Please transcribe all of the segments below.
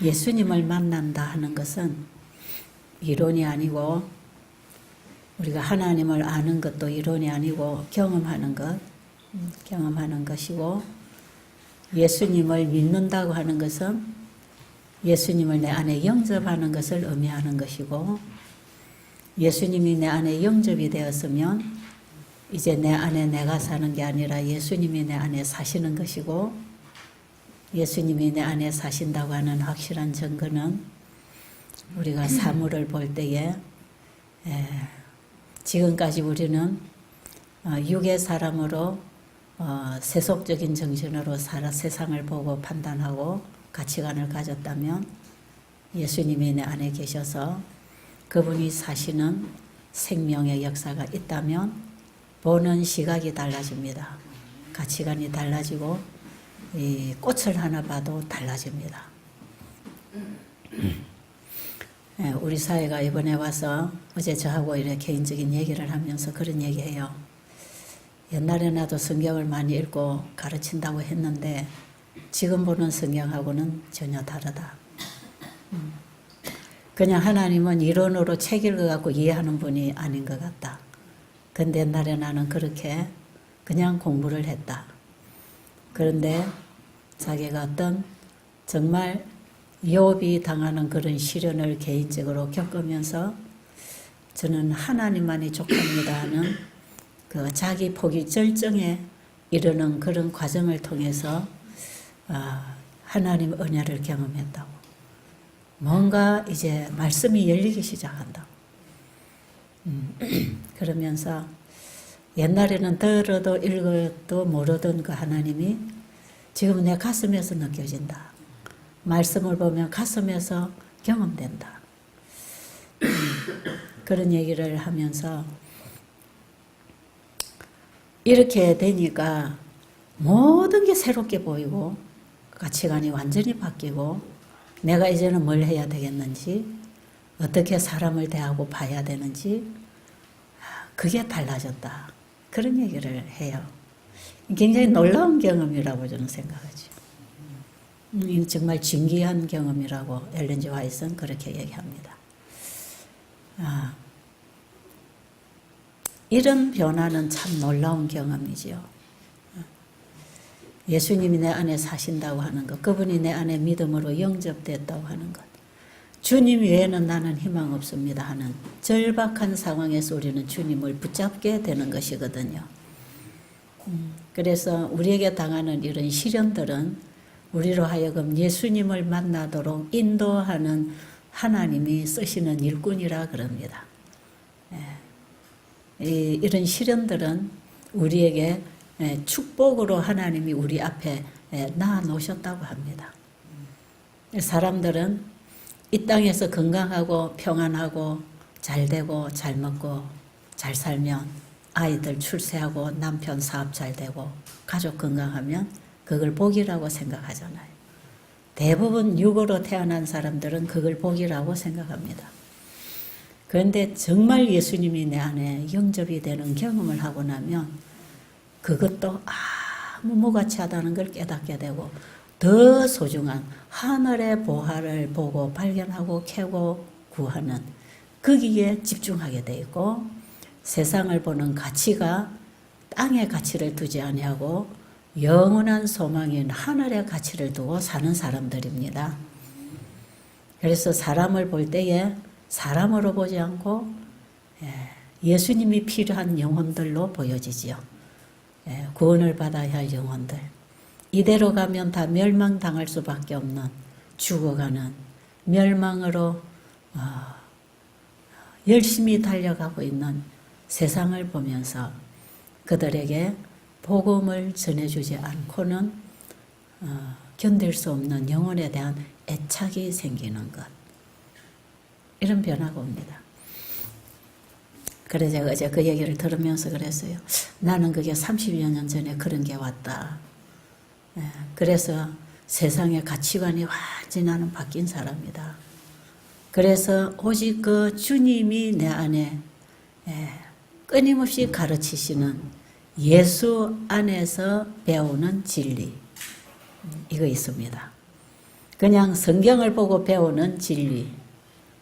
예수님을 만난다 하는 것은 이론이 아니고 우리가 하나님을 아는 것도 이론이 아니고 경험하는 것이고, 예수님을 믿는다고 하는 것은 예수님을 내 안에 영접하는 것을 의미하는 것이고, 예수님이 내 안에 영접이 되었으면 이제 내 안에 내가 사는 게 아니라 예수님이 내 안에 사시는 것이고, 예수님이 내 안에 사신다고 하는 확실한 증거는 우리가 사물을 볼 때에 지금까지 우리는 육의 사람으로 세속적인 정신으로 살아 세상을 보고 판단하고 가치관을 가졌다면, 예수님이 내 안에 계셔서 그분이 사시는 생명의 역사가 있다면 보는 시각이 달라집니다. 가치관이 달라지고 이 꽃을 하나 봐도 달라집니다. 우리 사회가 이번에 와서 어제 저하고 이렇게 개인적인 얘기를 하면서 그런 얘기해요. 옛날에 나도 성경을 많이 읽고 가르친다고 했는데 지금 보는 성경하고는 전혀 다르다. 그냥 하나님은 이론으로 책 읽어갖고 이해하는 분이 아닌 것 같다. 근데 옛날에 나는 그렇게 그냥 공부를 했다. 그런데 자기가 어떤 정말 욥이 당하는 그런 시련을 개인적으로 겪으면서 저는 하나님만이 족합니다 하는 그 자기 포기 절정에 이르는 그런 과정을 통해서 하나님 은혜를 경험했다고. 뭔가 이제 말씀이 열리기 시작한다. 그러면서 옛날에는 들어도 읽어도 모르던 그 하나님이 지금 내 가슴에서 느껴진다. 말씀을 보면 가슴에서 경험된다. 그런 얘기를 하면서 이렇게 되니까 모든 게 새롭게 보이고 가치관이 완전히 바뀌고 내가 이제는 뭘 해야 되겠는지, 어떻게 사람을 대하고 봐야 되는지 그게 달라졌다. 그런 얘기를 해요. 굉장히 놀라운 경험이라고 저는 생각하죠. 정말 진귀한 경험이라고 엘렌 G. 화이트는 그렇게 얘기합니다. 이런 변화는 참 놀라운 경험이지요. 예수님이 내 안에 사신다고 하는 것, 그분이 내 안에 믿음으로 영접됐다고 하는 것, 주님 외에는 나는 희망 없습니다 하는 절박한 상황에서 우리는 주님을 붙잡게 되는 것이거든요. 그래서 우리에게 당하는 이런 시련들은 우리로 하여금 예수님을 만나도록 인도하는 하나님이 쓰시는 일꾼이라 그럽니다. 이런 시련들은 우리에게 축복으로 하나님이 우리 앞에 놔 놓으셨다고 합니다. 사람들은 이 땅에서 건강하고 평안하고 잘 되고 잘 먹고 잘 살면, 아이들 출세하고 남편 사업 잘 되고 가족 건강하면 그걸 복이라고 생각하잖아요. 대부분 육으로 태어난 사람들은 그걸 복이라고 생각합니다. 그런데 정말 예수님이 내 안에 영접이 되는 경험을 하고 나면 그것도 아무 무가치 하다는 걸 깨닫게 되고 더 소중한 하늘의 보화를 보고 발견하고 캐고 구하는 거기에 집중하게 돼 있고, 세상을 보는 가치가 땅의 가치를 두지 아니하고 영원한 소망인 하늘의 가치를 두고 사는 사람들입니다. 그래서 사람을 볼 때에 사람으로 보지 않고 예수님이 필요한 영혼들로 보여지지요. 구원을 받아야 할 영혼들. 이대로 가면 다 멸망당할 수밖에 없는, 죽어가는 멸망으로 열심히 달려가고 있는 세상을 보면서 그들에게 복음을 전해주지 않고는 견딜 수 없는 영혼에 대한 애착이 생기는 것. 이런 변화가 옵니다. 그래서 제가 어제 그 얘기를 들으면서 그랬어요. 나는 그게 30여 년 전에 그런 게 왔다. 그래서 세상의 가치관이 완전히 나는 바뀐 사람이다. 그래서 오직 그 주님이 내 안에 끊임없이 가르치시는 예수 안에서 배우는 진리, 이거 있습니다. 그냥 성경을 보고 배우는 진리,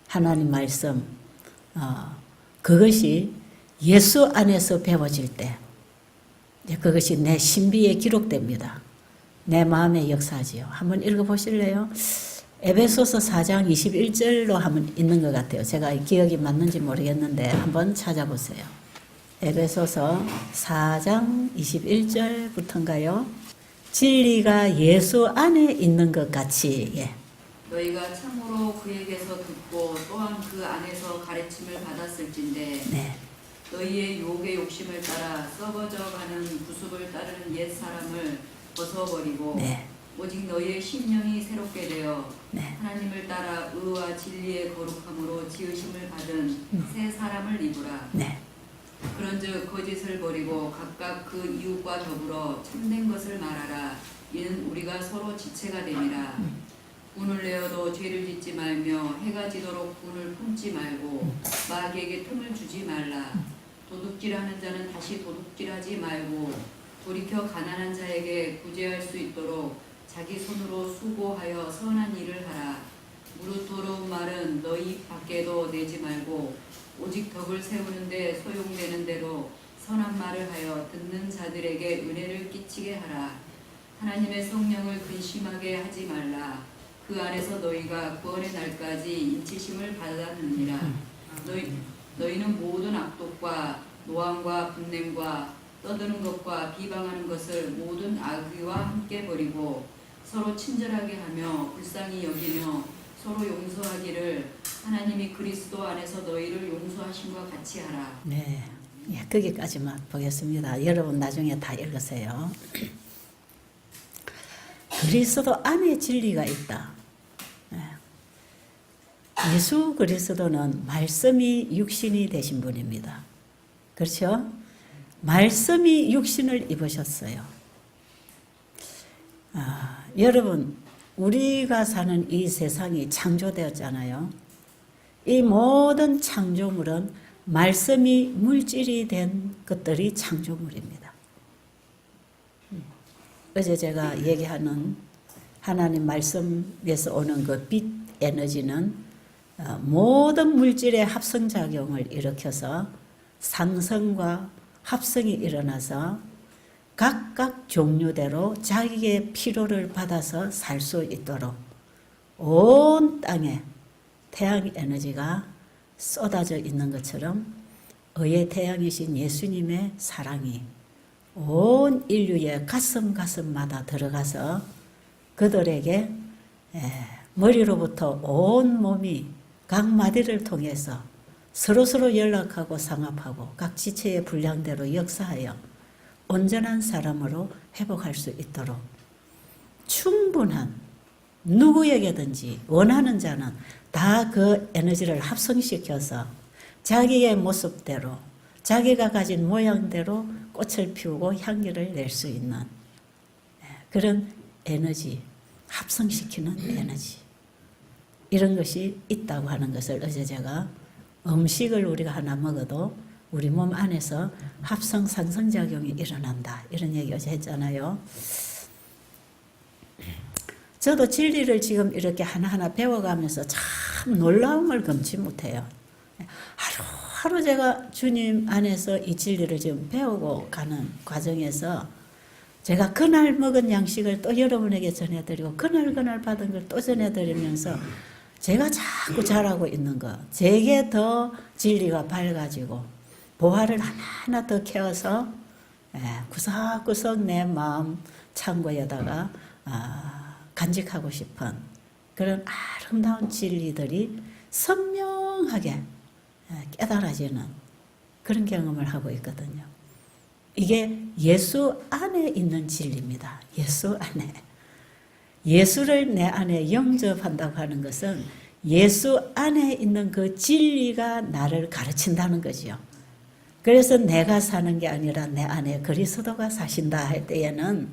하나님 말씀, 그것이 예수 안에서 배워질 때 그것이 내 신비에 기록됩니다. 내 마음에 역사지요. 한번 읽어보실래요? 에베소서 4장 21절로 한번 있는 것 같아요. 제가 기억이 맞는지 모르겠는데 한번 찾아보세요. 에베소서 4장 21절부터인가요? 진리가 예수 안에 있는 것 같이. 예. 너희가 참으로 그에게서 듣고 또한 그 안에서 가르침을 받았을진데 네. 너희의 유혹의 욕심을 따라 썩어져가는 구습을 따르는 옛 사람을 벗어버리고 네. 오직 너희의 심령이 새롭게 되어 네. 하나님을 따라 의와 진리의 거룩함으로 지으심을 받은 새 사람을 입으라. 네. 그런즉 거짓을 버리고 각각 그 이웃과 더불어 참된 것을 말하라. 이는 우리가 서로 지체가 됨이라. 분을 내어도 죄를 짓지 말며 해가 지도록 분을 품지 말고 마귀에게 틈을 주지 말라. 도둑질하는 자는 다시 도둑질하지 말고 돌이켜 가난한 자에게 구제할 수 있도록 자기 손으로 수고하여 선한 일을 하라. 무릇 더러운 말은 너희 밖에도 내지 말고 오직 덕을 세우는데 소용되는 대로 선한 말을 하여 듣는 자들에게 은혜를 끼치게 하라. 하나님의 성령을 근심하게 하지 말라. 그 안에서 너희가 구원의 날까지 인치심을 받았느니라. 너희는 모든 악독과 노함과 분냄과 떠드는 것과 비방하는 것을 모든 악의와 함께 버리고 서로 친절하게 하며 불쌍히 여기며 서로 용서하기를 하나님이 그리스도 안에서 너희를 용서하심과 같이 하라. 네. 예, 거기까지만 보겠습니다. 여러분 나중에 다 읽으세요. 그리스도 안에 진리가 있다. 예수 그리스도는 말씀이 육신이 되신 분입니다. 그렇죠? 말씀이 육신을 입으셨어요. 여러분, 우리가 사는 이 세상이 창조되었잖아요. 이 모든 창조물은 말씀이 물질이 된 것들이 창조물입니다. 어제 제가 얘기하는 하나님 말씀에서 오는 그 빛 에너지는 모든 물질의 합성작용을 일으켜서 상승과 합성이 일어나서 각각 종류대로 자기의 필요를 받아서 살 수 있도록 온 땅에 태양 에너지가 쏟아져 있는 것처럼 의의 태양이신 예수님의 사랑이 온 인류의 가슴마다 들어가서 그들에게 머리로부터 온 몸이 각 마디를 통해서 서로서로 연락하고 상합하고 각 지체의 분량대로 역사하여 온전한 사람으로 회복할 수 있도록 충분한 누구에게든지 원하는 자는 다 그 에너지를 합성시켜서 자기의 모습대로 자기가 가진 모양대로 꽃을 피우고 향기를 낼 수 있는 그런 에너지, 합성시키는 에너지 이런 것이 있다고 하는 것을 어제 제가 음식을 우리가 하나 먹어도 우리 몸 안에서 합성 상승작용이 일어난다 이런 얘기 어제 했잖아요. 저도 진리를 지금 이렇게 하나하나 배워가면서 참 놀라움을 금치 못해요. 하루하루 제가 주님 안에서 이 진리를 지금 배우고 가는 과정에서 제가 그날 먹은 양식을 또 여러분에게 전해드리고 그날 받은 걸 또 전해드리면서 제가 자꾸 잘하고 있는 거, 제게 더 진리가 밝아지고 보화를 하나하나 더 캐어서 구석구석 내 마음 창고에다가 간직하고 싶은 그런 아름다운 진리들이 선명하게 깨달아지는 그런 경험을 하고 있거든요. 이게 예수 안에 있는 진리입니다. 예수 안에. 예수를 내 안에 영접한다고 하는 것은 예수 안에 있는 그 진리가 나를 가르친다는 거지요. 그래서 내가 사는 게 아니라 내 안에 그리스도가 사신다 할 때에는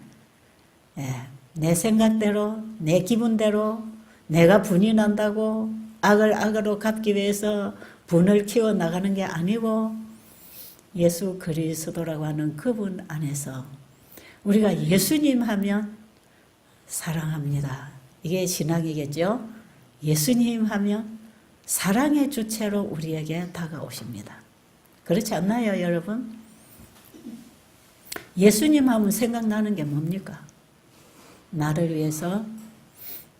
내 생각대로 내 기분대로 내가 분이 난다고 악을 악으로 갚기 위해서 분을 키워나가는 게 아니고 예수 그리스도라고 하는 그분 안에서 우리가 예수님 하면 사랑합니다. 이게 신앙이겠죠. 예수님 하면 사랑의 주체로 우리에게 다가오십니다. 그렇지 않나요, 여러분? 예수님 하면 생각나는 게 뭡니까? 나를 위해서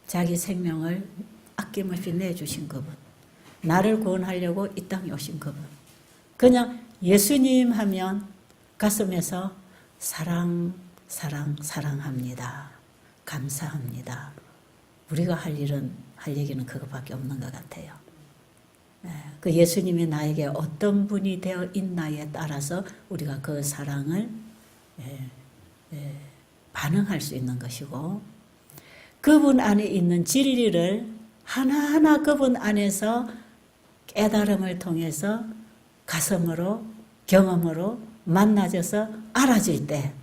자기 생명을 아낌없이 내주신 그분. 나를 구원하려고 이 땅에 오신 그분. 그냥 예수님 하면 가슴에서 사랑, 사랑, 사랑합니다. 감사합니다. 우리가 할 얘기는 그것밖에 없는 것 같아요. 그 예수님이 나에게 어떤 분이 되어 있나에 따라서 우리가 그 사랑을 반응할 수 있는 것이고, 그분 안에 있는 진리를 하나하나 그분 안에서 깨달음을 통해서 가슴으로 경험으로 만나져서 알아질 때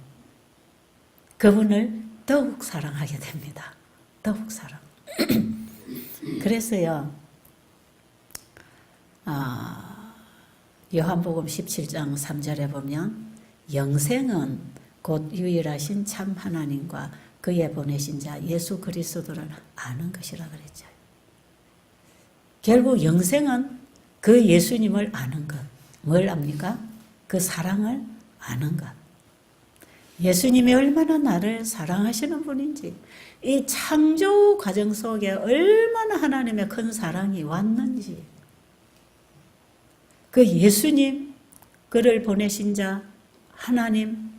그분을 더욱 사랑하게 됩니다. 더욱 사랑. 그래서요, 요한복음 17장 3절에 보면 영생은 곧 유일하신 참 하나님과 그의 보내신 자 예수 그리스도를 아는 것이라 그랬죠. 결국 영생은 그 예수님을 아는 것. 뭘 압니까? 그 사랑을 아는 것. 예수님이 얼마나 나를 사랑하시는 분인지, 이 창조 과정 속에 얼마나 하나님의 큰 사랑이 왔는지, 그 예수님, 그를 보내신 자 하나님,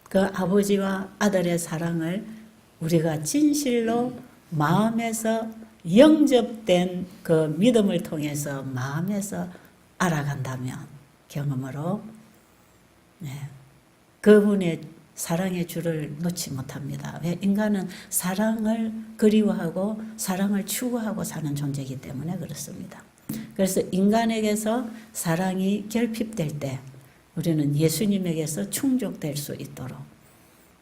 그 아버지와 아들의 사랑을 우리가 진실로 마음에서 영접된 그 믿음을 통해서 마음에서 알아간다면, 경험으로 그분의 사랑의 줄을 놓지 못합니다. 왜? 인간은 사랑을 그리워하고 사랑을 추구하고 사는 존재이기 때문에 그렇습니다. 그래서 인간에게서 사랑이 결핍될 때 우리는 예수님에게서 충족될 수 있도록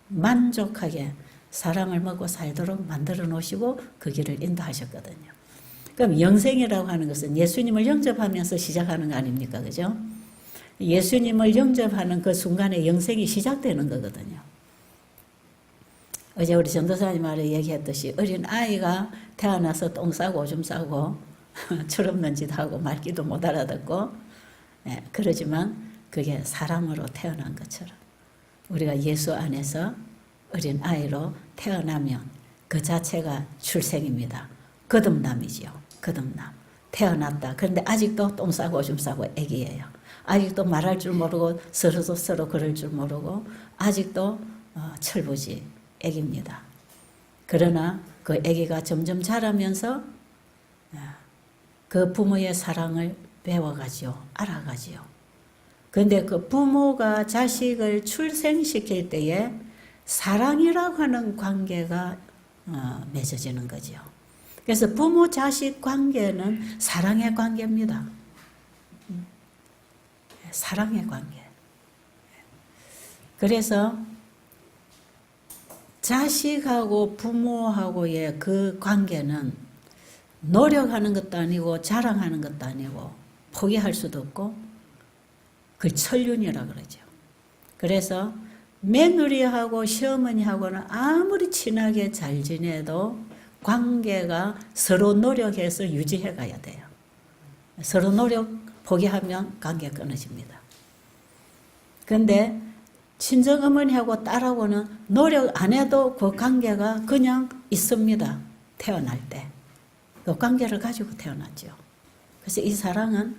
만족하게 사랑을 먹고 살도록 만들어 놓으시고 그 길을 인도하셨거든요. 그럼 영생이라고 하는 것은 예수님을 영접하면서 시작하는 거 아닙니까? 그죠? 예수님을 영접하는 그 순간에 영생이 시작되는 거거든요. 어제 우리 전도사님 말에 얘기했듯이 어린 아이가 태어나서 똥 싸고 오줌 싸고 철없는 짓 하고 말귀도 못 알아듣고 그러지만 그게 사람으로 태어난 것처럼 우리가 예수 안에서 어린 아이로 태어나면 그 자체가 출생입니다. 거듭남이지요. 거듭남. 태어났다. 그런데 아직도 똥 싸고 오줌 싸고 애기예요. 아직도 말할 줄 모르고 서로 그럴 줄 모르고 아직도 철부지 애기입니다. 그러나 그 애기가 점점 자라면서 그 부모의 사랑을 배워가지요. 알아가지요. 그런데 그 부모가 자식을 출생시킬 때에 사랑이라고 하는 관계가 맺어지는 거죠. 그래서 부모-자식 관계는 사랑의 관계입니다. 사랑의 관계. 그래서 자식하고 부모하고의 그 관계는 노력하는 것도 아니고 자랑하는 것도 아니고 포기할 수도 없고 그 천륜이라고 그러죠. 그래서 며느리하고 시어머니하고는 아무리 친하게 잘 지내도 관계가 서로 노력해서 유지해 가야 돼요. 서로 노력 포기하면 관계가 끊어집니다. 그런데 친정어머니하고 딸하고는 노력 안 해도 그 관계가 그냥 있습니다. 태어날 때. 그 관계를 가지고 태어났죠. 그래서 이 사랑은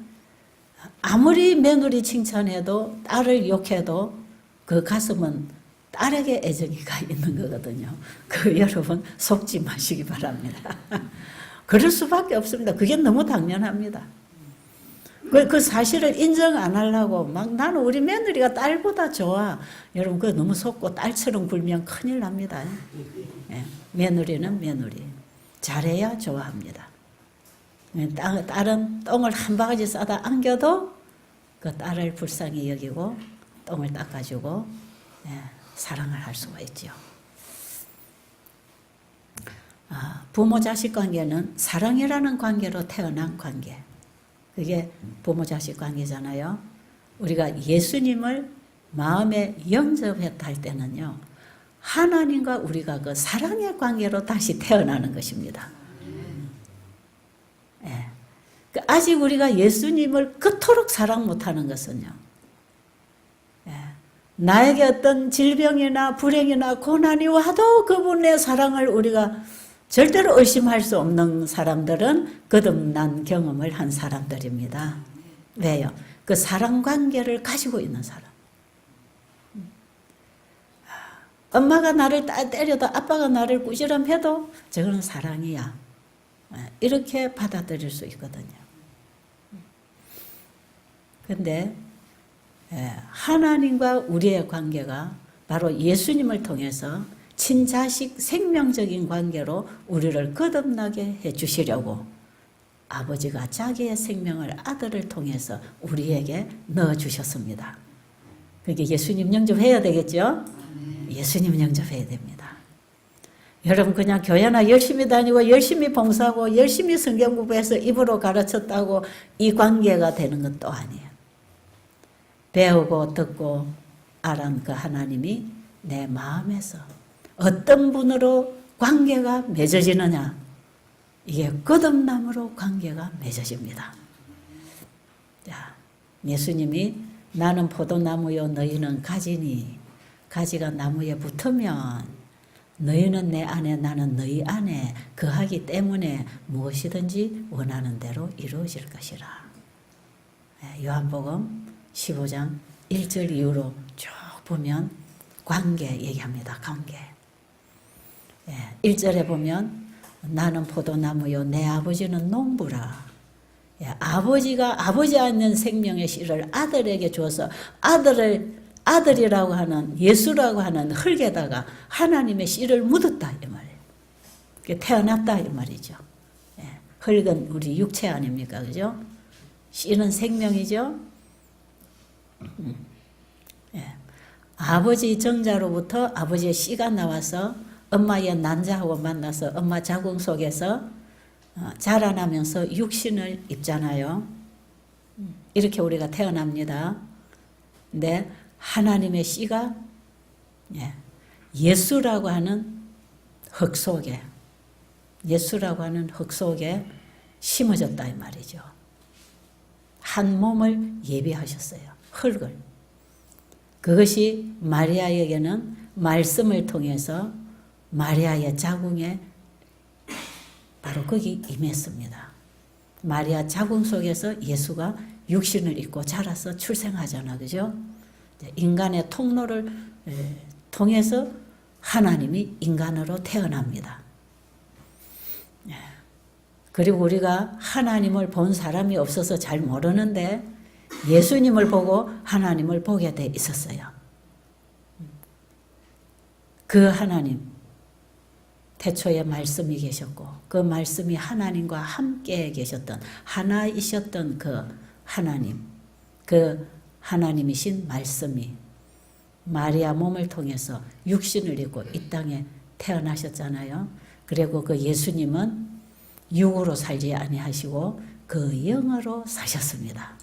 아무리 며느리 칭찬해도 딸을 욕해도 그 가슴은 딸에게 애정이 가 있는 거거든요. 그 여러분 속지 마시기 바랍니다. 그럴 수밖에 없습니다. 그게 너무 당연합니다. 그 사실을 인정 안 하려고 막 나는 우리 며느리가 딸보다 좋아. 여러분 그거 너무 속고 딸처럼 굴면 큰일 납니다. 예, 며느리는 며느리. 잘해야 좋아합니다. 딸은 똥을 한 바가지 싸다 안겨도 그 딸을 불쌍히 여기고 똥을 닦아주고 사랑을 할 수가 있죠. 부모-자식 관계는 사랑이라는 관계로 태어난 관계. 그게 부모-자식 관계잖아요. 우리가 예수님을 마음에 영접했다 할 때는요. 하나님과 우리가 그 사랑의 관계로 다시 태어나는 것입니다. 예. 아직 우리가 예수님을 그토록 사랑 못하는 것은요. 예. 나에게 어떤 질병이나 불행이나 고난이 와도 그분의 사랑을 우리가 절대로 의심할 수 없는 사람들은 거듭난 경험을 한 사람들입니다. 왜요? 그 사랑 관계를 가지고 있는 사람. 엄마가 나를 때려도 아빠가 나를 꾸지람해도 저거는 사랑이야. 이렇게 받아들일 수 있거든요. 그런데 하나님과 우리의 관계가 바로 예수님을 통해서 친자식 생명적인 관계로 우리를 거듭나게 해주시려고 아버지가 자기의 생명을 아들을 통해서 우리에게 넣어주셨습니다. 그게 예수님 영접해야 되겠죠? 예수님 영접해야 됩니다. 여러분 그냥 교회나 열심히 다니고 열심히 봉사하고 열심히 성경 공부해서 입으로 가르쳤다고 이 관계가 되는 것도 아니에요. 배우고 듣고 알은 그 하나님이 내 마음에서 어떤 분으로 관계가 맺어지느냐, 이게 거듭남으로 관계가 맺어집니다. 자, 예수님이 나는 포도나무요 너희는 가지니 가지가 나무에 붙으면 너희는 내 안에 나는 너희 안에 거하기 때문에 무엇이든지 원하는 대로 이루어질 것이라. 요한복음 15장 1절 이후로 쭉 보면 관계 얘기합니다. 관계. 1절에 보면 나는 포도나무요 내 아버지는 농부라. 아버지가 아버지 않는 생명의 씨를 아들에게 주어서 아들이라고 하는 예수라고 하는 흙에다가 하나님의 씨를 묻었다 이 말이에요. 태어났다 이 말이죠. 흙은 우리 육체 아닙니까, 그죠? 씨는 생명이죠. 아버지 정자로부터 아버지의 씨가 나와서 엄마의 난자하고 만나서 엄마 자궁 속에서 자라나면서 육신을 입잖아요. 이렇게 우리가 태어납니다. 근데 하나님의 씨가 예수라고 하는 흙 속에 심어졌다 이 말이죠. 한 몸을 예비하셨어요. 흙을. 그것이 마리아에게는 말씀을 통해서 마리아의 자궁에 바로 거기 임했습니다. 마리아 자궁 속에서 예수가 육신을 입고 자라서 출생하잖아, 그죠? 인간의 통로를 통해서 하나님이 인간으로 태어납니다. 그리고 우리가 하나님을 본 사람이 없어서 잘 모르는데 예수님을 보고 하나님을 보게 돼 있었어요. 그 하나님, 태초에 말씀이 계셨고 그 말씀이 하나님과 함께 계셨던 하나이셨던 그 하나님, 그 하나님이신 말씀이 마리아 몸을 통해서 육신을 입고 이 땅에 태어나셨잖아요. 그리고 그 예수님은 육으로 살지 아니하시고 그 영으로 사셨습니다.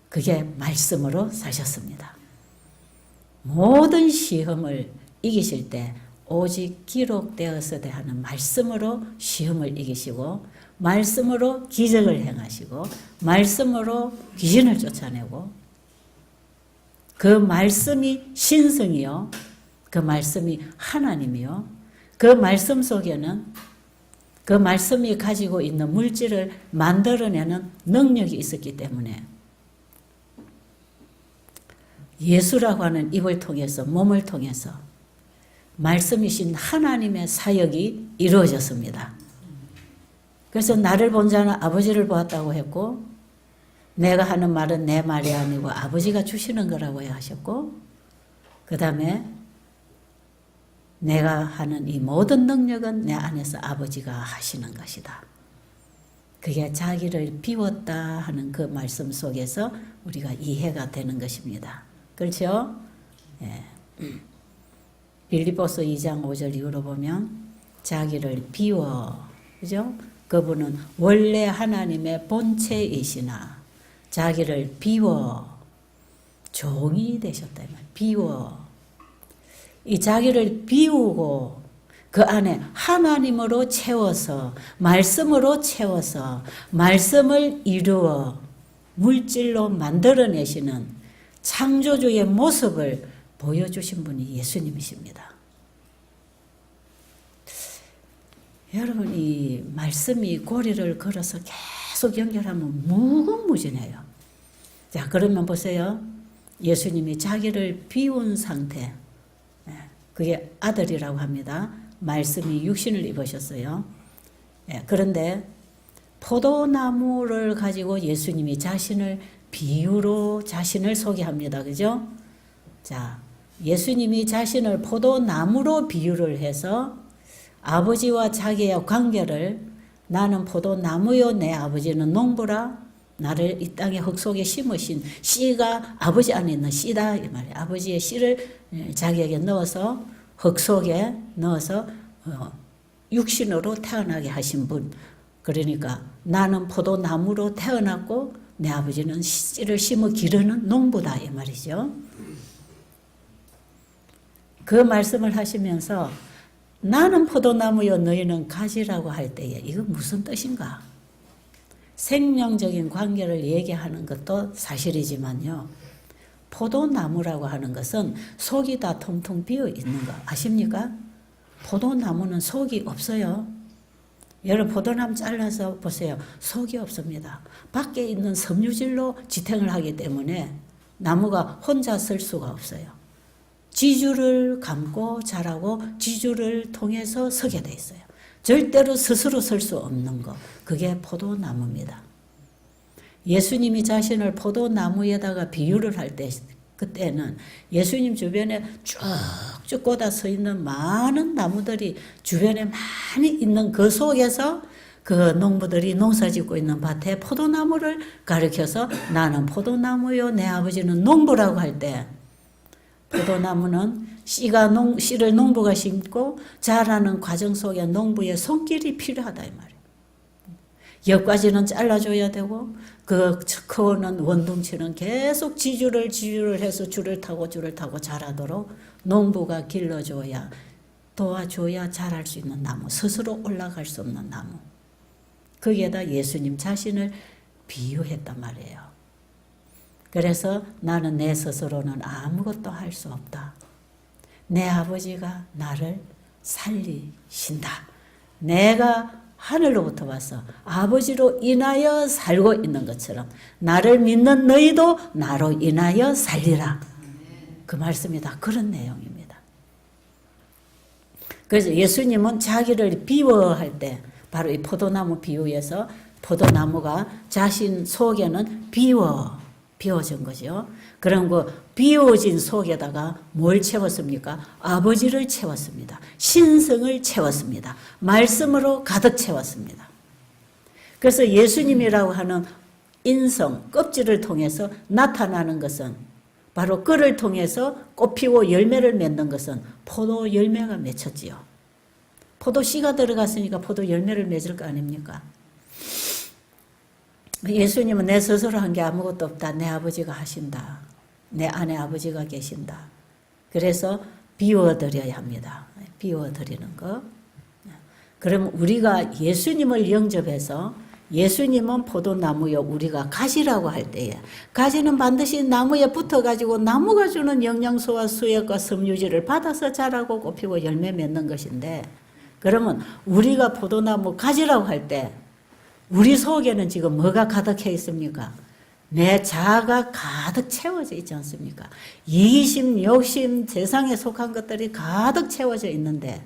그게 말씀으로 사셨습니다. 모든 시험을 이기실 때 오직 기록되어서야 하는 말씀으로 시험을 이기시고 말씀으로 기적을 행하시고 말씀으로 귀신을 쫓아내고 그 말씀이 신성이요 그 말씀이 하나님이요 그 말씀 속에는 그 말씀이 가지고 있는 물질을 만들어내는 능력이 있었기 때문에 예수라고 하는 입을 통해서 몸을 통해서 말씀이신 하나님의 사역이 이루어졌습니다. 그래서 나를 본 자는 아버지를 보았다고 했고 내가 하는 말은 내 말이 아니고 아버지가 주시는 거라고 하셨고 그 다음에 내가 하는 이 모든 능력은 내 안에서 아버지가 하시는 것이다. 그게 자기를 비웠다 하는 그 말씀 속에서 우리가 이해가 되는 것입니다. 그렇죠? 예. 빌립보서 2장 5절 이후로 보면 자기를 비워, 그죠? 그분은 원래 하나님의 본체이시나 자기를 비워 종이 되셨다. 비워. 이 자기를 비우고 그 안에 하나님으로 채워서 말씀으로 채워서 말씀을 이루어 물질로 만들어내시는 창조주의 모습을 보여주신 분이 예수님이십니다. 여러분, 이 말씀이 고리를 걸어서 계속 연결하면 무궁무진해요. 자, 그러면 보세요. 예수님이 자기를 비운 상태, 그게 아들이라고 합니다. 말씀이 육신을 입으셨어요. 그런데 포도나무를 가지고 예수님이 자신을 비유로 자신을 소개합니다. 그죠? 자, 예수님이 자신을 포도나무로 비유를 해서 아버지와 자기의 관계를 나는 포도나무요 내 아버지는 농부라 나를 이 땅의 흙 속에 심으신 씨가 아버지 안에 있는 씨다 이 말이에요. 아버지의 씨를 자기에게 넣어서 흙 속에 넣어서 육신으로 태어나게 하신 분. 그러니까 나는 포도나무로 태어났고 내 아버지는 씨를 심어 기르는 농부다 이 말이죠. 그 말씀을 하시면서 나는 포도나무요 너희는 가지라고 할 때에 이거 무슨 뜻인가? 생명적인 관계를 얘기하는 것도 사실이지만요. 포도나무라고 하는 것은 속이 다 통통 비어 있는 거 아십니까? 포도나무는 속이 없어요. 여러분 포도나무 잘라서 보세요. 속이 없습니다. 밖에 있는 섬유질로 지탱을 하기 때문에 나무가 혼자 설 수가 없어요. 지주를 감고 자라고 지주를 통해서 서게 돼 있어요. 절대로 스스로 설 수 없는 거. 그게 포도나무입니다. 예수님이 자신을 포도나무에다가 비유를 할 때 그때는 예수님 주변에 쭉쭉 꽂아 서 있는 많은 나무들이 주변에 많이 있는 그 속에서 그 농부들이 농사 짓고 있는 밭에 포도나무를 가리켜서 나는 포도나무요 내 아버지는 농부라고 할 때 포도나무는 씨를 농부가 심고 자라는 과정 속에 농부의 손길이 필요하다 이 말이에요. 옆가지는 잘라줘야 되고 그 크는 원둥치는 계속 지주를 해서 줄을 타고 자라도록 농부가 길러줘야 도와줘야 자랄 수 있는 나무, 스스로 올라갈 수 없는 나무. 거기에다 예수님 자신을 비유했단 말이에요. 그래서 나는 내 스스로는 아무것도 할 수 없다. 내 아버지가 나를 살리신다. 내가 하늘로부터 와서 아버지로 인하여 살고 있는 것처럼 나를 믿는 너희도 나로 인하여 살리라. 그 말씀이 다 그런 내용입니다. 그래서 예수님은 자기를 비워할 때 바로 이 포도나무 비유에서 포도나무가 자신 속에는 비워진 거죠. 그런 그 비워진 속에다가 뭘 채웠습니까? 아버지를 채웠습니다. 신성을 채웠습니다. 말씀으로 가득 채웠습니다. 그래서 예수님이라고 하는 인성, 껍질을 통해서 나타나는 것은 바로 꿀을 통해서 꽃피고 열매를 맺는 것은 포도 열매가 맺혔지요. 포도 씨가 들어갔으니까 포도 열매를 맺을 거 아닙니까? 예수님은 내 스스로 한 게 아무것도 없다. 내 아버지가 하신다. 내 안에 아버지가 계신다. 그래서 비워드려야 합니다. 비워드리는 거. 그럼 우리가 예수님을 영접해서 예수님은 포도나무요 우리가 가지라고 할 때에 가지는 반드시 나무에 붙어가지고 나무가 주는 영양소와 수액과 섬유질을 받아서 자라고 꽃피고 열매 맺는 것인데 그러면 우리가 포도나무 가지라고 할 때 우리 속에는 지금 뭐가 가득해 있습니까? 내 자아가 가득 채워져 있지 않습니까? 이기심, 욕심, 세상에 속한 것들이 가득 채워져 있는데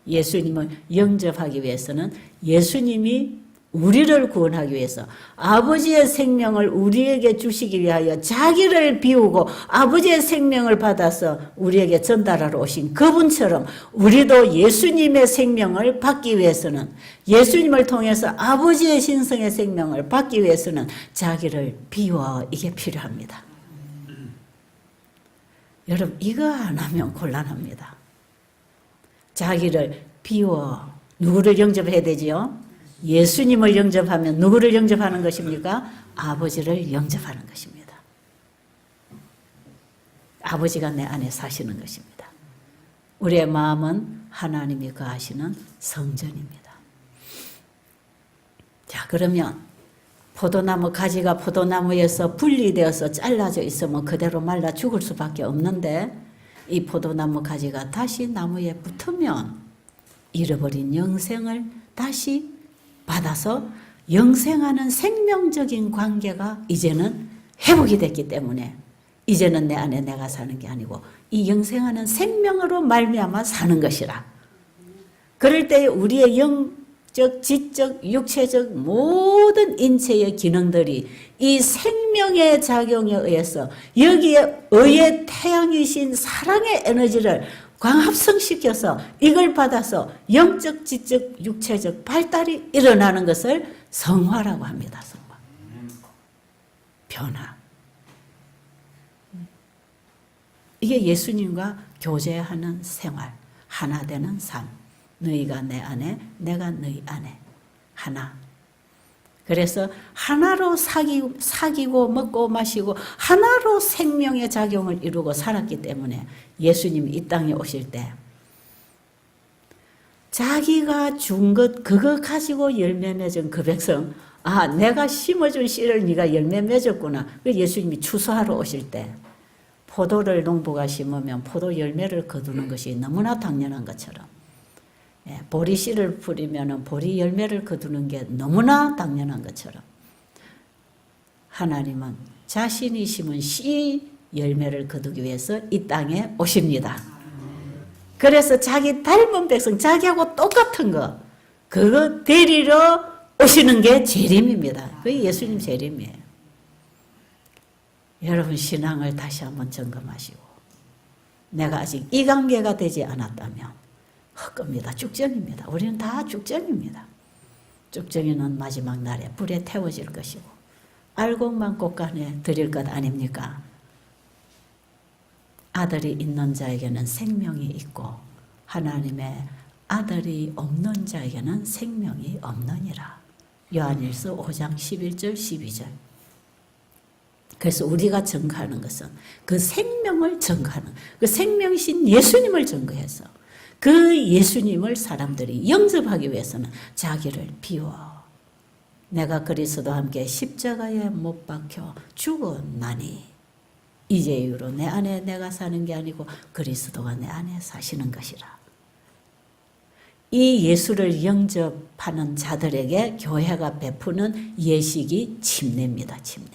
예수님을 영접하기 위해서는 예수님이 우리를 구원하기 위해서 아버지의 생명을 우리에게 주시기 위하여 자기를 비우고 아버지의 생명을 받아서 우리에게 전달하러 오신 그분처럼 우리도 예수님의 생명을 받기 위해서는 예수님을 통해서 아버지의 신성의 생명을 받기 위해서는 자기를 비워 이게 필요합니다. 여러분 이거 안 하면 곤란합니다. 자기를 비워 누구를 영접해야 되지요? 예수님을 영접하면 누구를 영접하는 것입니까? 아버지를 영접하는 것입니다. 아버지가 내 안에 사시는 것입니다. 우리의 마음은 하나님이 거하시는 성전입니다. 자, 그러면 포도나무 가지가 포도나무에서 분리되어서 잘라져 있으면 그대로 말라 죽을 수밖에 없는데 이 포도나무 가지가 다시 나무에 붙으면 잃어버린 영생을 다시 받아서 영생하는 생명적인 관계가 이제는 회복이 됐기 때문에 이제는 내 안에 내가 사는 게 아니고 이 영생하는 생명으로 말미암아 사는 것이라. 그럴 때 우리의 영적, 지적, 육체적 모든 인체의 기능들이 이 생명의 작용에 의해서 여기에 의의 태양이신 사랑의 에너지를 광합성시켜서 이걸 받아서 영적, 지적, 육체적 발달이 일어나는 것을 성화라고 합니다. 성화. 변화. 이게 예수님과 교제하는 생활, 하나 되는 삶. 너희가 내 안에, 내가 너희 안에. 하나. 그래서 하나로 사귀고 먹고 마시고 하나로 생명의 작용을 이루고 살았기 때문에 예수님이 이 땅에 오실 때 자기가 준 것 그거 가지고 열매 맺은 그 백성, 아, 내가 심어준 씨를 네가 열매 맺었구나. 예수님이 추수하러 오실 때 포도를 농부가 심으면 포도 열매를 거두는 것이 너무나 당연한 것처럼 보리 씨를 뿌리면 보리 열매를 거두는 게 너무나 당연한 것처럼 하나님은 자신이 심은 씨 열매를 거두기 위해서 이 땅에 오십니다. 그래서 자기 닮은 백성, 자기하고 똑같은 거 그거 데리러 오시는 게 재림입니다. 그게 예수님 재림이에요. 여러분 신앙을 다시 한번 점검하시고 내가 아직 이 관계가 되지 않았다면 헛겁니다. 쭉정입니다. 우리는 다 쭉정입니다. 쭉정이는 마지막 날에 불에 태워질 것이고 알곡만 꽃간에 드릴 것 아닙니까? 아들이 있는 자에게는 생명이 있고 하나님의 아들이 없는 자에게는 생명이 없느니라. 요한일서 5장 11절 12절. 그래서 우리가 증거하는 것은 그 생명을 증거하는 그 생명이신 예수님을 증거해서 그 예수님을 사람들이 영접하기 위해서는 자기를 비워 내가 그리스도와 함께 십자가에 못 박혀 죽었나니 이제 이후로 내 안에 내가 사는 게 아니고 그리스도가 내 안에 사시는 것이라. 이 예수를 영접하는 자들에게 교회가 베푸는 예식이 침례입니다. 침례.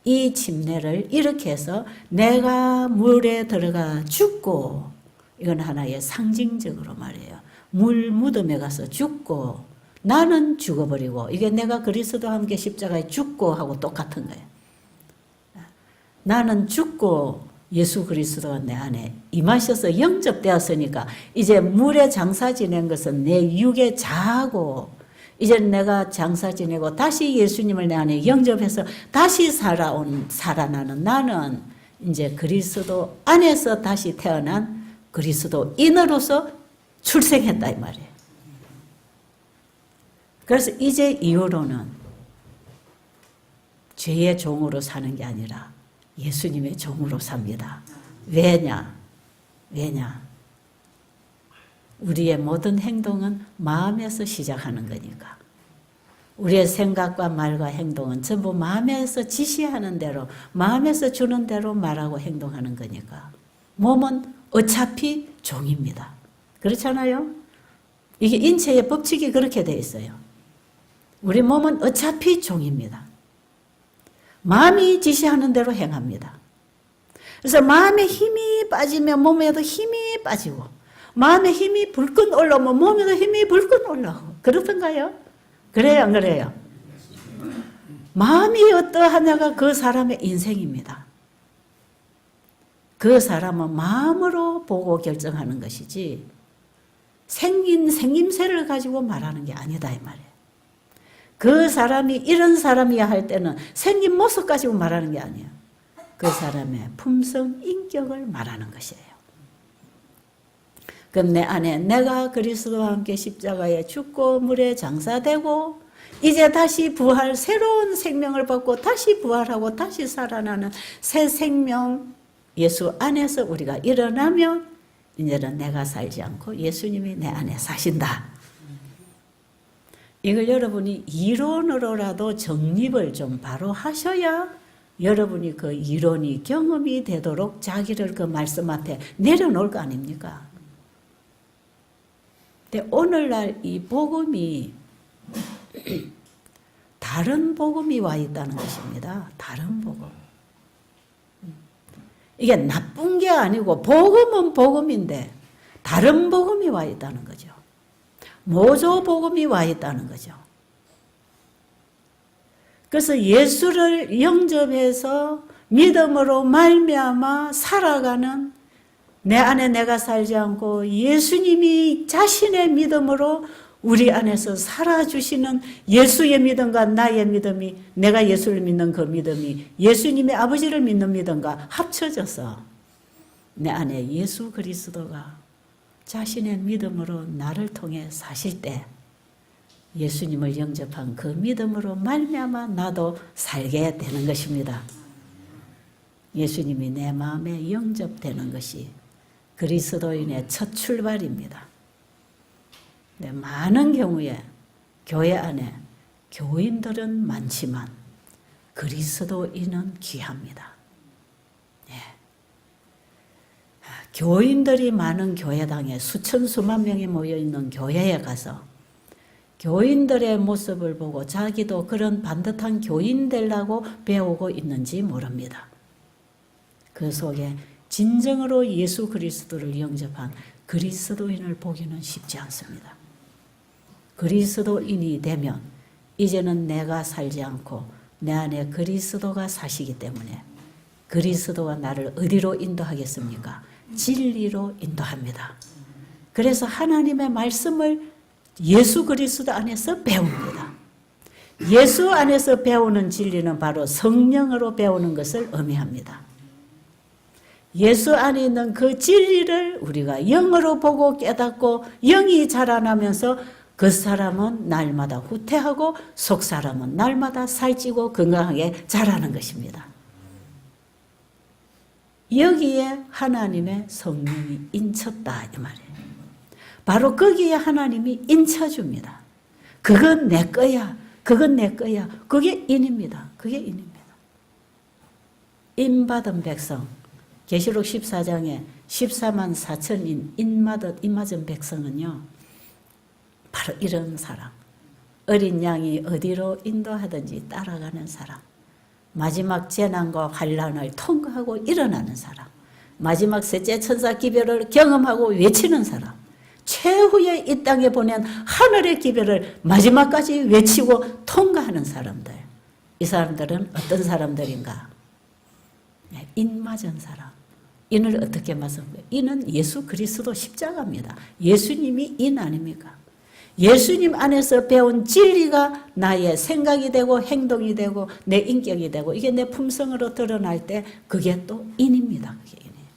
이 침례를 이렇게 해서 내가 물에 들어가 죽고 이건 하나의 상징적으로 말이에요. 물 무덤에 가서 죽고 나는 죽어버리고 이게 내가 그리스도와 함께 십자가에 죽고 하고 똑같은 거예요. 나는 죽고 예수 그리스도가 내 안에 임하셔서 영접되었으니까 이제 물에 장사 지낸 것은 내 육에 자하고 이제 내가 장사 지내고 다시 예수님을 내 안에 영접해서 다시 살아나는 나는 이제 그리스도 안에서 다시 태어난 그리스도인으로서 출생했다 이 말이에요. 그래서 이제 이후로는 죄의 종으로 사는 게 아니라 예수님의 종으로 삽니다. 왜냐? 우리의 모든 행동은 마음에서 시작하는 거니까. 우리의 생각과 말과 행동은 전부 마음에서 지시하는 대로, 마음에서 주는 대로 말하고 행동하는 거니까. 몸은 어차피 종입니다. 그렇잖아요? 이게 인체의 법칙이 그렇게 되어 있어요. 우리 몸은 어차피 종입니다. 마음이 지시하는 대로 행합니다. 그래서 마음에 힘이 빠지면 몸에도 힘이 빠지고 마음에 힘이 불끈 올라오면 몸에도 힘이 불끈 올라오고 그렇던가요? 그래요 안 그래요? 마음이 어떠하냐가 그 사람의 인생입니다. 그 사람은 마음으로 보고 결정하는 것이지 생김새를 가지고 말하는 게 아니다 이 말이에요. 그 사람이 이런 사람이야 할 때는 생긴 모습 가지고 말하는 게 아니에요. 그 사람의 품성, 인격을 말하는 것이에요. 그럼 내 안에 내가 그리스도와 함께 십자가에 죽고 물에 장사되고 이제 다시 부활, 새로운 생명을 받고 다시 부활하고 다시 살아나는 새 생명 예수 안에서 우리가 일어나면 이제는 내가 살지 않고 예수님이 내 안에 사신다. 이걸 여러분이 이론으로라도 정립을 좀 바로 하셔야 여러분이 그 이론이 경험이 되도록 자기를 그 말씀 앞에 내려놓을 거 아닙니까? 근데 오늘날 이 복음이 다른 복음이 와 있다는 것입니다. 다른 복음. 이게 나쁜 게 아니고 복음은 복음인데 다른 복음이 와 있다는 거죠. 모조 복음이 와 있다는 거죠. 그래서 예수를 영접해서 믿음으로 말미암아 살아가는 내 안에 내가 살지 않고 예수님이 자신의 믿음으로 우리 안에서 살아주시는 예수의 믿음과 나의 믿음이, 내가 예수를 믿는 그 믿음이 예수님의 아버지를 믿는 믿음과 합쳐져서 내 안에 예수 그리스도가 자신의 믿음으로 나를 통해 사실 때 예수님을 영접한 그 믿음으로 말미암아 나도 살게 되는 것입니다. 예수님이 내 마음에 영접되는 것이 그리스도인의 첫 출발입니다. 네, 많은 경우에 교회 안에 교인들은 많지만 그리스도인은 귀합니다. 네. 교인들이 많은 교회당에 수천 수만 명이 모여있는 교회에 가서 교인들의 모습을 보고 자기도 그런 반듯한 교인 되려고 배우고 있는지 모릅니다. 그 속에 진정으로 예수 그리스도를 영접한 그리스도인을 보기는 쉽지 않습니다. 그리스도인이 되면 이제는 내가 살지 않고 내 안에 그리스도가 사시기 때문에 그리스도가 나를 어디로 인도하겠습니까? 진리로 인도합니다. 그래서 하나님의 말씀을 예수 그리스도 안에서 배웁니다. 예수 안에서 배우는 진리는 바로 성령으로 배우는 것을 의미합니다. 예수 안에 있는 그 진리를 우리가 영으로 보고 깨닫고 영이 자라나면서 그 사람은 날마다 후퇴하고 속 사람은 날마다 살찌고 건강하게 자라는 것입니다. 여기에 하나님의 성령이 인쳤다 이 말이에요. 바로 거기에 하나님이 인쳐줍니다. 그건 내 거야. 그건 내 거야. 그게 인입니다. 그게 인입니다. 인받은 백성. 계시록 14장에 14만 4천인 인맞은 백성은요. 바로 이런 사람. 어린 양이 어디로 인도하든지 따라가는 사람. 마지막 재난과 환난을 통과하고 일어나는 사람. 마지막 셋째 천사 기별을 경험하고 외치는 사람. 최후에 이 땅에 보낸 하늘의 기별을 마지막까지 외치고 통과하는 사람들. 이 사람들은 어떤 사람들인가? 인맞은 사람. 인을 어떻게 맞은 거예요? 인은 예수 그리스도 십자가입니다. 예수님이 인 아닙니까? 예수님 안에서 배운 진리가 나의 생각이 되고 행동이 되고 내 인격이 되고 이게 내 품성으로 드러날 때 그게 또 인입니다. 그게 인이에요.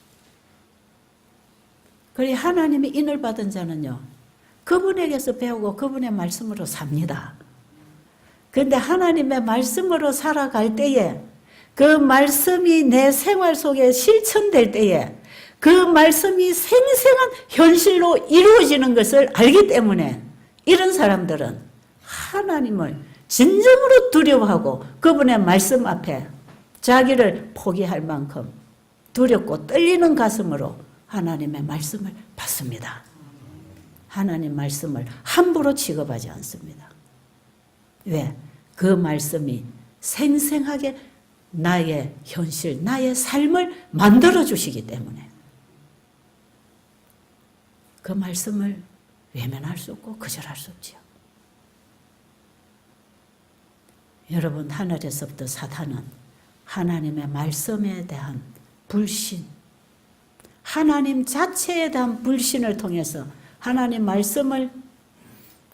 그래 하나님이 인을 받은 자는요. 그분에게서 배우고 그분의 말씀으로 삽니다. 그런데 하나님의 말씀으로 살아갈 때에 그 말씀이 내 생활 속에 실천될 때에 그 말씀이 생생한 현실로 이루어지는 것을 알기 때문에 이런 사람들은 하나님을 진정으로 두려워하고 그분의 말씀 앞에 자기를 포기할 만큼 두렵고 떨리는 가슴으로 하나님의 말씀을 받습니다. 하나님 말씀을 함부로 취급하지 않습니다. 왜? 그 말씀이 생생하게 나의 현실, 나의 삶을 만들어주시기 때문에 그 말씀을 외면할 수 없고 거절할 수 없지요. 여러분 하늘에서부터 사탄은 하나님의 말씀에 대한 불신, 하나님 자체에 대한 불신을 통해서 하나님 말씀을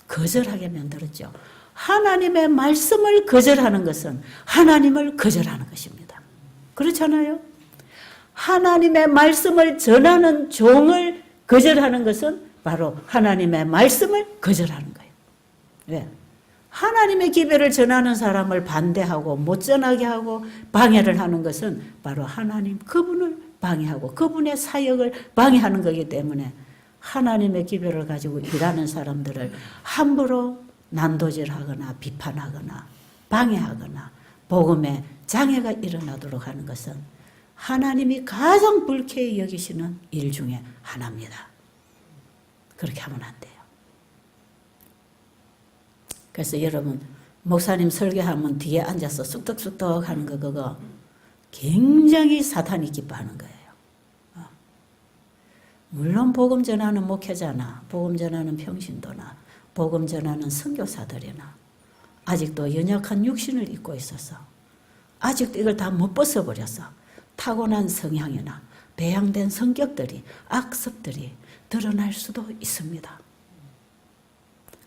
거절하게 만들었죠. 하나님의 말씀을 거절하는 것은 하나님을 거절하는 것입니다. 그렇잖아요? 하나님의 말씀을 전하는 종을 거절하는 것은 바로 하나님의 말씀을 거절하는 거예요. 왜? 하나님의 기별을 전하는 사람을 반대하고 못 전하게 하고 방해를 하는 것은 바로 하나님 그분을 방해하고 그분의 사역을 방해하는 거기 때문에 하나님의 기별을 가지고 일하는 사람들을 함부로 난도질하거나 비판하거나 방해하거나 복음에 장애가 일어나도록 하는 것은 하나님이 가장 불쾌히 여기시는 일 중에 하나입니다. 그렇게 하면 안 돼요. 그래서 여러분 목사님 설교하면 뒤에 앉아서 쑥덕쑥덕 하는 거 그거 굉장히 사탄이 기뻐하는 거예요. 물론 복음 전하는 목회자나 복음 전하는 평신도나 복음 전하는 선교사들이나 아직도 연약한 육신을 입고 있어서 아직도 이걸 다 못 벗어버려서 타고난 성향이나 배양된 성격들이 악습들이 드러날 수도 있습니다.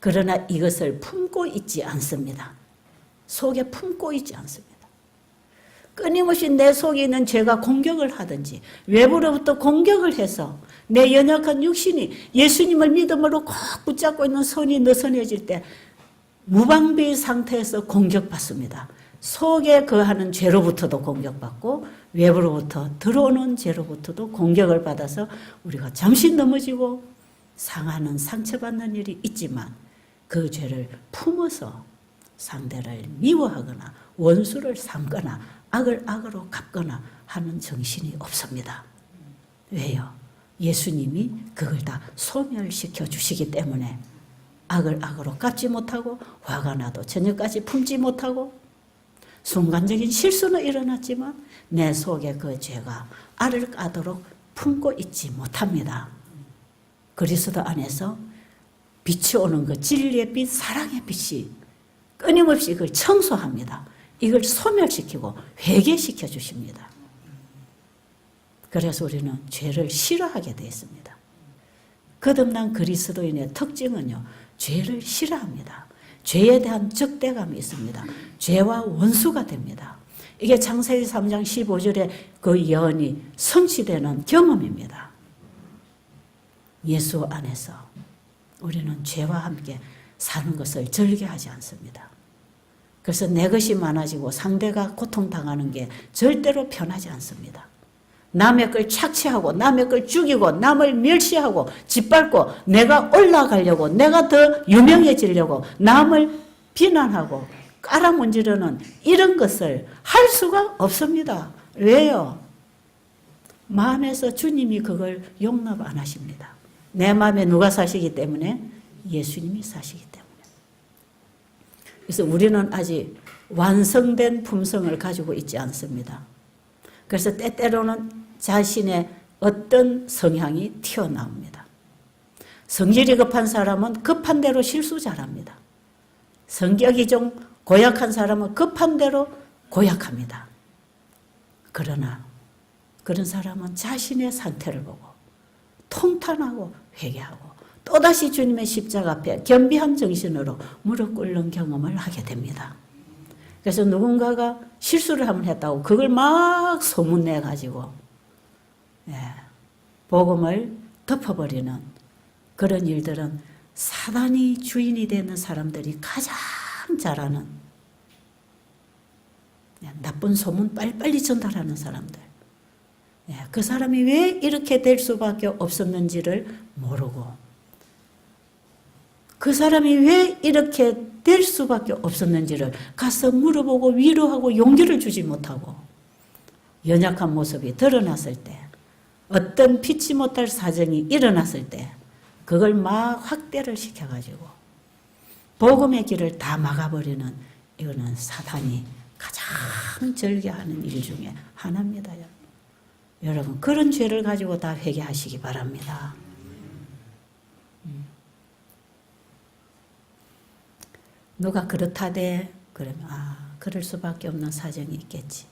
그러나 이것을 품고 있지 않습니다. 속에 품고 있지 않습니다. 끊임없이 내 속에 있는 죄가 공격을 하든지 외부로부터 공격을 해서 내 연약한 육신이 예수님을 믿음으로 꼭 붙잡고 있는 손이 느슨해질 때 무방비 상태에서 공격받습니다. 속에 거하는 죄로부터도 공격받고 외부로부터 들어오는 죄로부터도 공격을 받아서 우리가 잠시 넘어지고 상하는 상처받는 일이 있지만 그 죄를 품어서 상대를 미워하거나 원수를 삼거나 악을 악으로 갚거나 하는 정신이 없습니다. 왜요? 예수님이 그걸 다 소멸시켜 주시기 때문에 악을 악으로 갚지 못하고 화가 나도 저녁까지 품지 못하고 순간적인 실수는 일어났지만 내 속에 그 죄가 알을 까도록 품고 있지 못합니다. 그리스도 안에서 빛이 오는 그 진리의 빛, 사랑의 빛이 끊임없이 그걸 청소합니다. 이걸 소멸시키고 회개시켜 주십니다. 그래서 우리는 죄를 싫어하게 되어 있습니다. 거듭난 그리스도인의 특징은요, 죄를 싫어합니다. 죄에 대한 적대감이 있습니다. 죄와 원수가 됩니다. 이게 창세기 3장 15절의 그 예언이 성취되는 경험입니다. 예수 안에서 우리는 죄와 함께 사는 것을 즐겨하지 않습니다. 그래서 내 것이 많아지고 상대가 고통당하는 게 절대로 편하지 않습니다. 남의 걸 착취하고 남의 걸 죽이고 남을 멸시하고 짓밟고 내가 올라가려고 내가 더 유명해지려고 남을 비난하고 깔아문지르는 이런 것을 할 수가 없습니다. 왜요? 마음에서 주님이 그걸 용납 안 하십니다. 내 마음에 누가 사시기 때문에? 예수님이 사시기 때문에. 그래서 우리는 아직 완성된 품성을 가지고 있지 않습니다. 그래서 때때로는 자신의 어떤 성향이 튀어나옵니다. 성질이 급한 사람은 급한 대로 실수 잘합니다. 성격이 좀 고약한 사람은 급한 대로 고약합니다. 그러나 그런 사람은 자신의 상태를 보고 통탄하고 회개하고 또다시 주님의 십자가 앞에 겸비한 정신으로 무릎 꿇는 경험을 하게 됩니다. 그래서 누군가가 실수를 한번 했다고 그걸 막 소문내가지고 복음을 덮어버리는 그런 일들은 사단이 주인이 되는 사람들이 가장 잘하는 나쁜 소문 빨리빨리 전달하는 사람들. 그 사람이 왜 이렇게 될 수밖에 없었는지를 모르고 그 사람이 왜 이렇게 될 수밖에 없었는지를 가서 물어보고 위로하고 용기를 주지 못하고 연약한 모습이 드러났을 때 어떤 피치 못할 사정이 일어났을 때 그걸 막 확대를 시켜가지고 복음의 길을 다 막아버리는 이거는 사단이 가장 즐겨하는 일 중에 하나입니다. 여러분 그런 죄를 가지고 다 회개하시기 바랍니다. 누가 그렇다대 그러면 그럴 수밖에 없는 사정이 있겠지.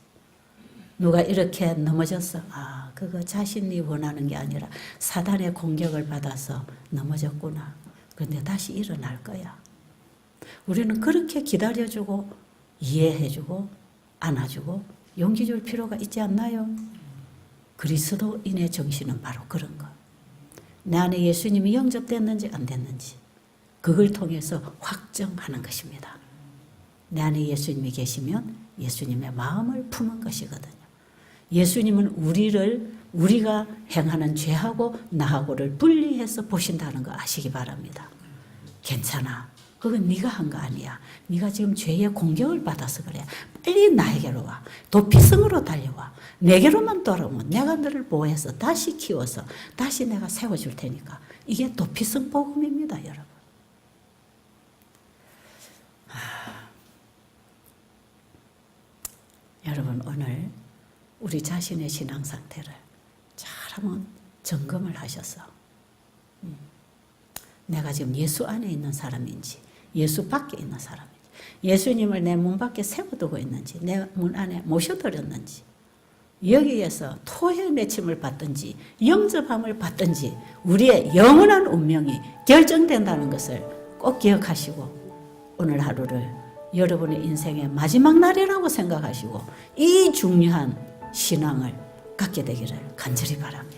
누가 이렇게 넘어졌어. 그거 자신이 원하는 게 아니라 사단의 공격을 받아서 넘어졌구나. 그런데 다시 일어날 거야. 우리는 그렇게 기다려주고 이해해주고 안아주고 용기 줄 필요가 있지 않나요? 그리스도인의 정신은 바로 그런 것. 내 안에 예수님이 영접됐는지 안 됐는지 그걸 통해서 확정하는 것입니다. 내 안에 예수님이 계시면 예수님의 마음을 품은 것이거든요. 예수님은 우리를 우리가 행하는 죄하고 나하고를 분리해서 보신다는 거 아시기 바랍니다. 괜찮아. 그건 네가 한 거 아니야. 네가 지금 죄의 공격을 받아서 그래. 빨리 나에게로 와. 도피성으로 달려와. 내게로만 돌아오면 내가 너를 보호해서 다시 키워서 다시 내가 세워줄 테니까. 이게 도피성 복음입니다, 여러분. 여러분, 오늘 우리 자신의 신앙 상태를 잘 한번 점검을 하셔서 내가 지금 예수 안에 있는 사람인지 예수 밖에 있는 사람인지 예수님을 내 문 밖에 세워두고 있는지 내 문 안에 모셔드렸는지 여기에서 토해 내침을 받든지 영접함을 받든지 우리의 영원한 운명이 결정된다는 것을 꼭 기억하시고 오늘 하루를 여러분의 인생의 마지막 날이라고 생각하시고 이 중요한 신앙을 갖게 되기를 간절히 바랍니다.